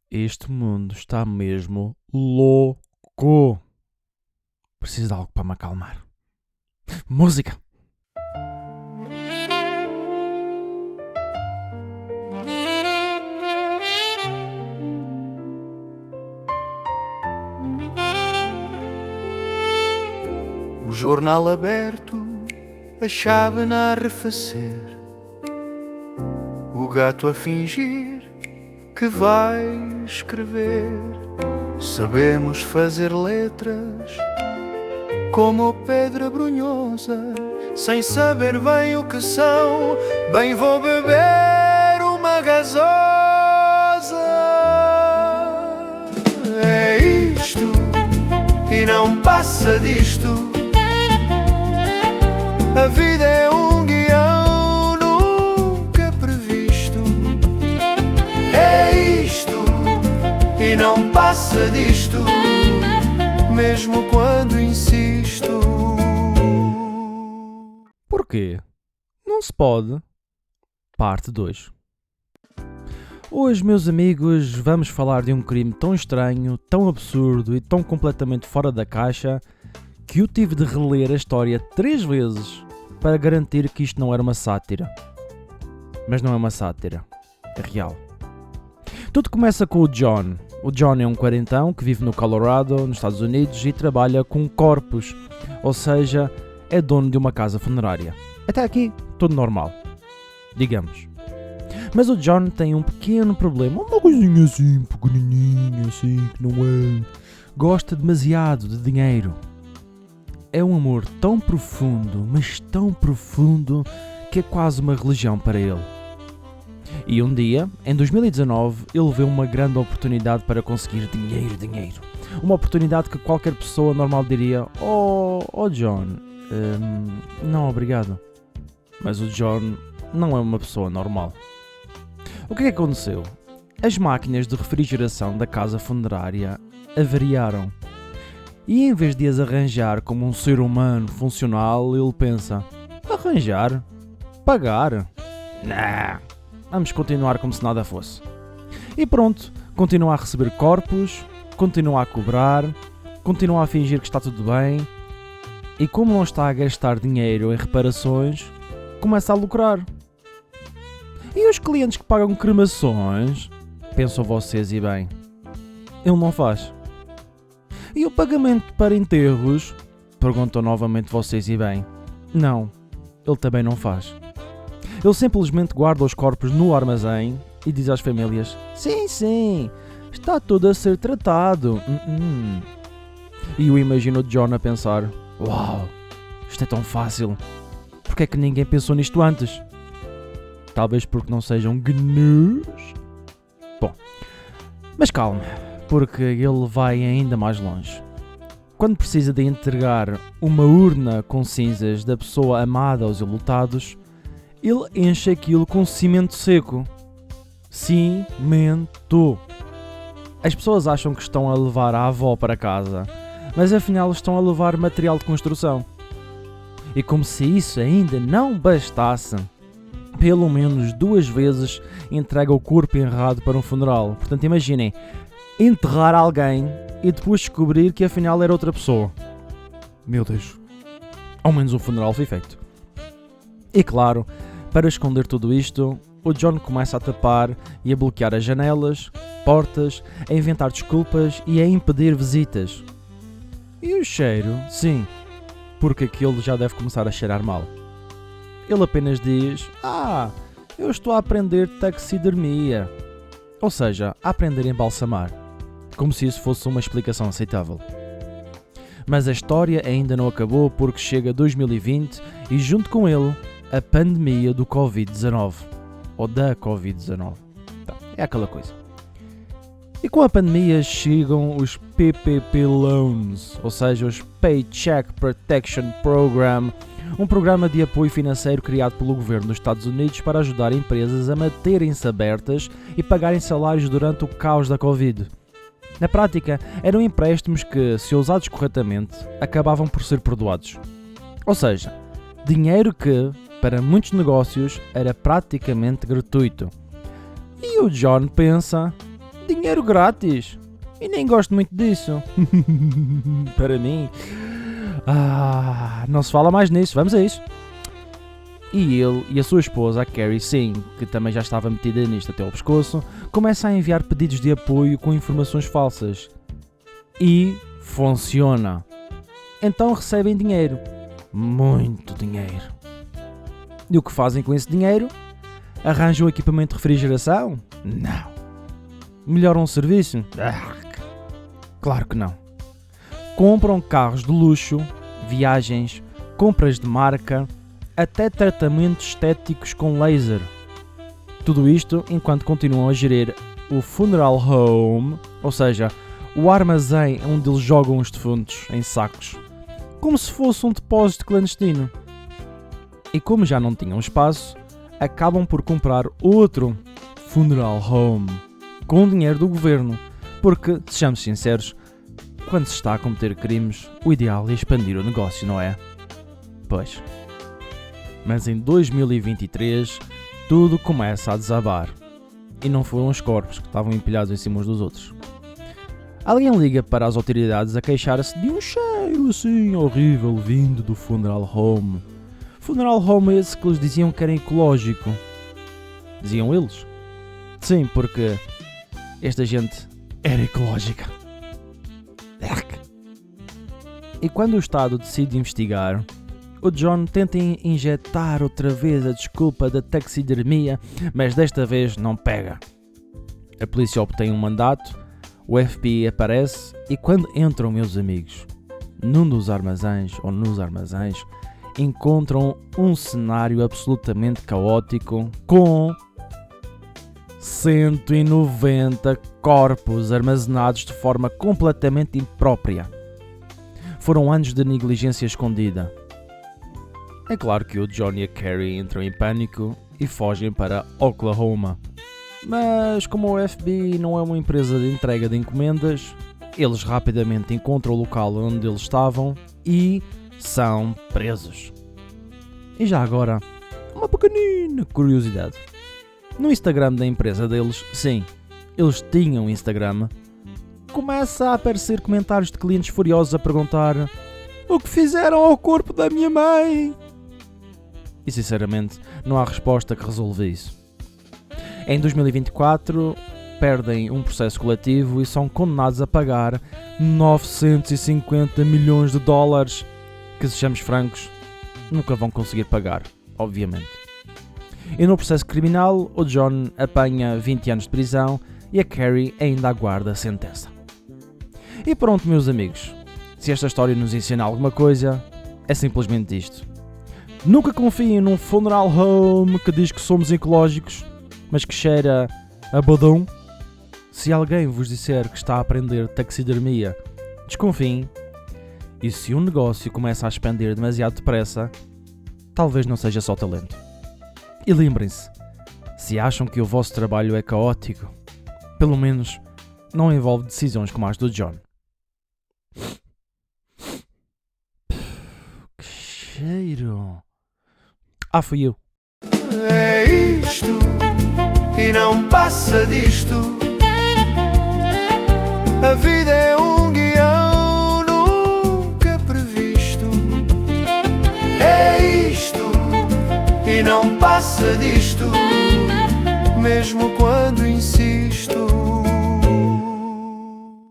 Este mundo está mesmo louco. Preciso de algo para me acalmar. Música! O jornal aberto, a chávena a arrefecer, o gato a fingir que vai escrever. Sabemos fazer letras como pedra brunhosa, sem saber bem o que são. Bem, vou beber uma gasosa. É isto e não passa disto. A vida é um guião nunca previsto. É isto e não passa disto, mesmo quando insisto. Porquê? Não se pode. Parte 2. Hoje, meus amigos, vamos falar de um crime tão estranho, tão absurdo e tão completamente fora da caixa que eu tive de reler a história 3 vezes para garantir que isto não era uma sátira. Mas não é uma sátira. É real. Tudo começa com o John. O John é um quarentão que vive no Colorado, nos Estados Unidos, e trabalha com corpos, ou seja, é dono de uma casa funerária. Até aqui, tudo normal, digamos. Mas o John tem um pequeno problema, uma coisinha assim, pequenininha, assim, que não é... Gosta demasiado de dinheiro. É um amor tão profundo, mas tão profundo, que é quase uma religião para ele. E um dia, em 2019, ele vê uma grande oportunidade para conseguir dinheiro. Uma oportunidade que qualquer pessoa normal diria: Oh John, não obrigado. Mas o John não é uma pessoa normal. O que é que aconteceu? As máquinas de refrigeração da casa funerária avariaram. E em vez de as arranjar como um ser humano funcional, ele pensa: arranjar? Pagar? Nah, vamos continuar como se nada fosse. E pronto, continua a receber corpos, continua a cobrar, continua a fingir que está tudo bem, e como não está a gastar dinheiro em reparações, começa a lucrar. E os clientes que pagam cremações, pensam vocês e bem, ele não faz. E o pagamento para enterros, perguntam novamente vocês e bem, não, ele também não faz. Ele simplesmente guarda os corpos no armazém e diz às famílias: sim, está tudo a ser tratado. E eu imagino o John a pensar: uau, isto é tão fácil, porque é que ninguém pensou nisto antes? Talvez porque não sejam gnus? Bom, mas calma, porque ele vai ainda mais longe. Quando precisa de entregar uma urna com cinzas da pessoa amada aos enlutados, ele enche aquilo com cimento seco. Cimento! As pessoas acham que estão a levar a avó para casa, mas afinal estão a levar material de construção. E como se isso ainda não bastasse, pelo menos 2 vezes entrega o corpo enterrado para um funeral. Portanto, imaginem, enterrar alguém e depois descobrir que afinal era outra pessoa. Meu Deus, ao menos o funeral foi feito. E claro, para esconder tudo isto, o John começa a tapar e a bloquear as janelas, portas, a inventar desculpas e a impedir visitas. E o cheiro? Sim, porque aquilo já deve começar a cheirar mal. Ele apenas diz: eu estou a aprender taxidermia. Ou seja, a aprender a embalsamar. Como se isso fosse uma explicação aceitável. Mas a história ainda não acabou, porque chega 2020 e junto com ele a pandemia do Covid-19. Ou da Covid-19. É aquela coisa. E com a pandemia chegam os PPP Loans, ou seja, os Paycheck Protection Program, um programa de apoio financeiro criado pelo governo dos Estados Unidos para ajudar empresas a manterem-se abertas e pagarem salários durante o caos da Covid. Na prática, eram empréstimos que, se usados corretamente, acabavam por ser perdoados. Ou seja, dinheiro que, para muitos negócios, era praticamente gratuito. E o John pensa: dinheiro grátis. E nem gosto muito disso. Para mim. Não se fala mais nisso, vamos a isso. E ele e a sua esposa, a Carrie, sim, que também já estava metida nisto até ao pescoço, começa a enviar pedidos de apoio com informações falsas. E funciona. Então recebem dinheiro. Muito dinheiro. E o que fazem com esse dinheiro? Arranjam equipamento de refrigeração? Não. Melhoram o serviço? Claro que não. Compram carros de luxo, viagens, compras de marca, até tratamentos estéticos com laser. Tudo isto enquanto continuam a gerir o funeral home, ou seja, o armazém onde eles jogam os defuntos em sacos, como se fosse um depósito clandestino. E como já não tinham espaço, acabam por comprar outro funeral home com dinheiro do governo, porque, sejamos sinceros, quando se está a cometer crimes, o ideal é expandir o negócio, não é? Pois. Mas em 2023, tudo começa a desabar. E não foram os corpos que estavam empilhados em cima uns dos outros. Alguém liga para as autoridades a queixar-se de um cheiro assim horrível vindo do funeral home. Funeral home esse que eles diziam que era ecológico. Diziam eles? Sim, porque esta gente era ecológica. E quando o Estado decide investigar, o John tenta injetar outra vez a desculpa da taxidermia, mas desta vez não pega. A polícia obtém um mandato, o FBI aparece e quando entram, meus amigos, nos armazéns, encontram um cenário absolutamente caótico com 190 corpos armazenados de forma completamente imprópria. Foram anos de negligência escondida. É claro que o John e a Carrie entram em pânico e fogem para Oklahoma. Mas como o FBI não é uma empresa de entrega de encomendas, eles rapidamente encontram o local onde eles estavam e são presos. E já agora, uma pequenina curiosidade. No Instagram da empresa deles, sim, eles tinham Instagram, começa a aparecer comentários de clientes furiosos a perguntar: o que fizeram ao corpo da minha mãe? E sinceramente, não há resposta que resolva isso. Em 2024, perdem um processo coletivo e são condenados a pagar 950 milhões de dólares, que, sejamos francos, nunca vão conseguir pagar, obviamente. E no processo criminal, o John apanha 20 anos de prisão e a Carrie ainda aguarda a sentença. E pronto, meus amigos, se esta história nos ensina alguma coisa, é simplesmente isto. Nunca confiem num funeral home que diz que somos ecológicos, mas que cheira a bodão. Se alguém vos disser que está a aprender taxidermia, desconfiem. E se um negócio começa a expandir demasiado depressa, talvez não seja só talento. E lembrem-se, se acham que o vosso trabalho é caótico, pelo menos não envolve decisões como as do John. Que cheiro! Fui eu. É isto e não passa disto. A vida é um guião nunca previsto. É isto e não passa disto. Mesmo quando